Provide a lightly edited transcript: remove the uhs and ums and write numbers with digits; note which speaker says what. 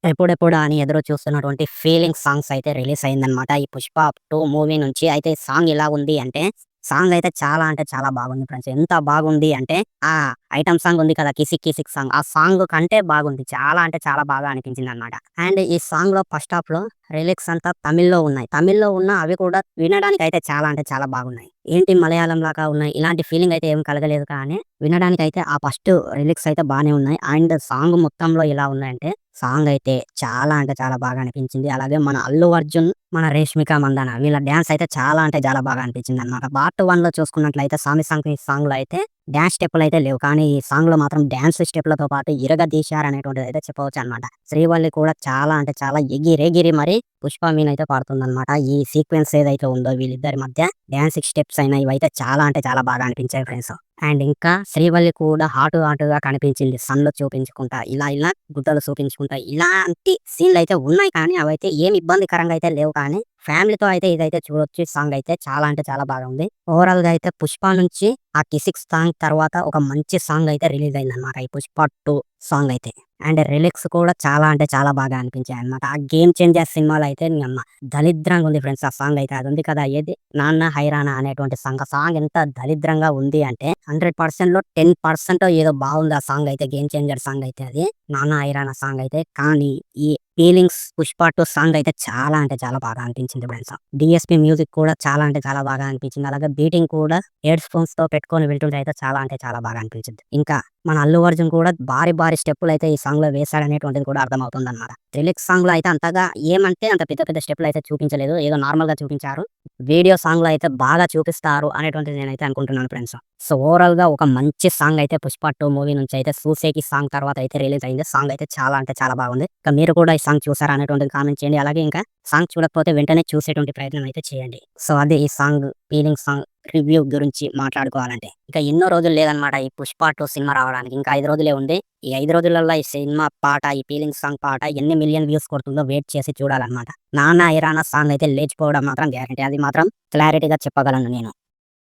Speaker 1: ఎప్పుడెప్పుడా అని ఎదురు చూస్తున్నటువంటి ఫీలింగ్ సాంగ్స్ అయితే రిలీజ్ అయిందనమాట. ఈ 'పుష్ప 2' మూవీ నుంచి అయితే సాంగ్ ఎలా ఉంది అంటే, సాంగ్ అయితే చాలా అంటే చాలా బాగుంది ఫ్రెండ్స్. ఎంత బాగుంది అంటే, ఆ ఐటెమ్ సాంగ్ ఉంది కదా! 'కిసిక్ కిసిక్' సాంగ్. ఆ సాంగ్ కంటే బాగుంది. చాలా అంటే చాలా బాగా అనిపించిందనమాట. అండ్ ఈ సాంగ్‌లో ఫస్ట్ హాఫ్‌లో లిరిక్స్ అంతా తమిళ్‌లో ఉన్నాయి. తమిళ్‌లో ఉన్న అవి కూడా వినడానికైతే చాలా అంటే చాలా బాగున్నాయి. ఏంటి మలయాళం లాగా ఉన్నాయి. ఇలాంటి ఫీలింగ్ అయితే ఏం కలగలేదు కానీ, వినడానికైతే ఆ ఫస్ట్ లిరిక్స్ అయితే బానే ఉన్నాయి. అండ్ సాంగ్ మొత్తంలో ఎలా ఉన్నాయంటే, సాంగ్ అయితే చాలా అంటే చాలా బాగా అనిపించింది. అలాగే మన 'అల్లు అర్జున్', మన 'రేష్మిక మందన' వీళ్ళ డాన్స్ అయితే చాలా అంటే చాలా బాగా అనిపించిందనమాట. పార్ట్ 1లో చూసుకున్నట్లయితే 'సామి సంక్రాంతి' సాంగ్‌లో అయితే డాన్స్ స్టెప్పులయితే లేవు. కానీ ఈ సాంగ్‌లో మాత్రం డాన్స్ స్టెప్పులతో పాటు ఇరగదీశారనేటువంటిదైతే చెప్పవచ్చనమాట. శ్రీవల్లి కూడా చాలా అంటే చాలా ఎగిరెగిరి మరి 'పుష్ప' మీనయితే పాడుతుందనమాట. ఈ సీక్వెన్స్ ఏదైతే ఉందో వీళ్ళిద్దరి మధ్య డాన్సింగ్ స్టెప్స్ అయినా ఇవైతే చాలా అంటే చాలా బాగా అనిపించాయి ఫ్రెండ్స్. అండ్ ఇంకా శ్రీవల్లి కూడా హాటుగా కనిపించింది. సన్‌లో చూపించుకుంటా, ఇలా గుడ్డలు చూపించుకుంటా, ఇలాంటి సీన్‌లయితే ఉన్నాయి కానీ అవైతే ఏమి ఇబ్బందికరంగా అయితే లేవు కానీ, ఫ్యామిలీతో అయితే ఇదైతే చూడొచ్చు. ఈ సాంగ్ అయితే చాలా అంటే చాలా బాగా ఉంది. ఓవరాల్‌గా అయితే 'పుష్ప' నుంచి ఆ 'కిసిక్' సాంగ్ తర్వాత ఒక మంచి సాంగ్ అయితే రిలీజ్ అయిందనమాట. ఈ 'పుష్ప 2' సాంగ్ అయితే. అండ్ లిరిక్స్ కూడా చాలా అంటే చాలా బాగా అనిపించాయన్నమాట. ఆ 'గేమ్ చేంజర్' సినిమాలో అయితే నీయమ్మ దరిద్రంగా ఉంది ఫ్రెండ్స్ ఆ సాంగ్ అయితే. అది ఉంది కదా! ఏది 'నాన్న హైరానా' అనేటువంటి సాంగ్. ఆ సాంగ్ ఎంత దరిద్రంగా ఉంది అంటే 100%లో 10% ఏదో బాగుంది ఆ సాంగ్ అయితే. 'గేమ్ చేంజర్' సాంగ్ అయితే అది. 'నాన్న హైరానా' సాంగ్ అయితే. కానీ ఈ ఫీలింగ్స్ 'పుష్ప 2' సాంగ్ అయితే చాలా అంటే చాలా బాగా అనిపించింది ఫ్రెండ్స్. డీఎస్‌పీ మ్యూజిక్ కూడా చాలా అంటే చాలా బాగా అనిపించింది. అలాగే బీటింగ్ కూడా హెడ్ ఫోన్స్‌తో పెట్టుకొని వింటుంటే అయితే చాలా అంటే చాలా బాగా అనిపించింది. ఇంకా మన 'అల్లు అర్జున్' కూడా భారీ స్టెప్పులయితే ఈ సాంగ్‌లో వేశాడనేటువంటిది కూడా అర్థమవుతుందన్నమాట. లిరిక్స్ సాంగ్‌లో అయితే అంతగా ఏమంటే అంత పెద్ద స్టెప్పులయితే చూపించలేదు. ఏదో నార్మల్‌గా చూపించారు. వీడియో సాంగ్‌లో అయితే బాగా చూపిస్తారు అనేటువంటిది నేనైతే అనుకుంటున్నాను ఫ్రెండ్స్. సో, ఓవరాల్‌గా ఒక మంచి సాంగ్ అయితే 'పుష్ప 2' మూవీ నుంచి అయితే 'సూసేకి' సాంగ్ తర్వాత అయితే రిలీజ్ అయింది. సాంగ్ అయితే చాలా అంటే చాలా బాగుంది. ఇక మీరు కూడా ఈ సాంగ్ చూసారా అనేటువంటిది కామెంట్ చేయండి. అలాగే ఇంకా సాంగ్ చూడకపోతే వెంటనే చూసేటువంటి ప్రయత్నం అయితే చేయండి. సో, అదే ఈ సాంగ్ ఫీలింగ్ సాంగ్ రివ్యూ గురించి మాట్లాడుకోవాలంటే. ఇక ఎన్నో రోజులు లేదనమాట ఈ 'పుష్ప 2' సినిమా రావడానికి. ఇంకా 5 రోజులే ఉంది. ఈ 5 రోజులల్లో ఈ సినిమా పాట, ఈ ఫీలింగ్ సాంగ్ పాట ఎన్ని మిలియన్ వ్యూస్ కొడుతుందో వెయిట్ చేసి చూడాలనమాట. 'నాన్న ఐరానా' సాంగ్ అయితే లేచిపోవడం మాత్రం గ్యారంటీ. అది మాత్రం క్లారిటీగా చెప్పగలను నేను.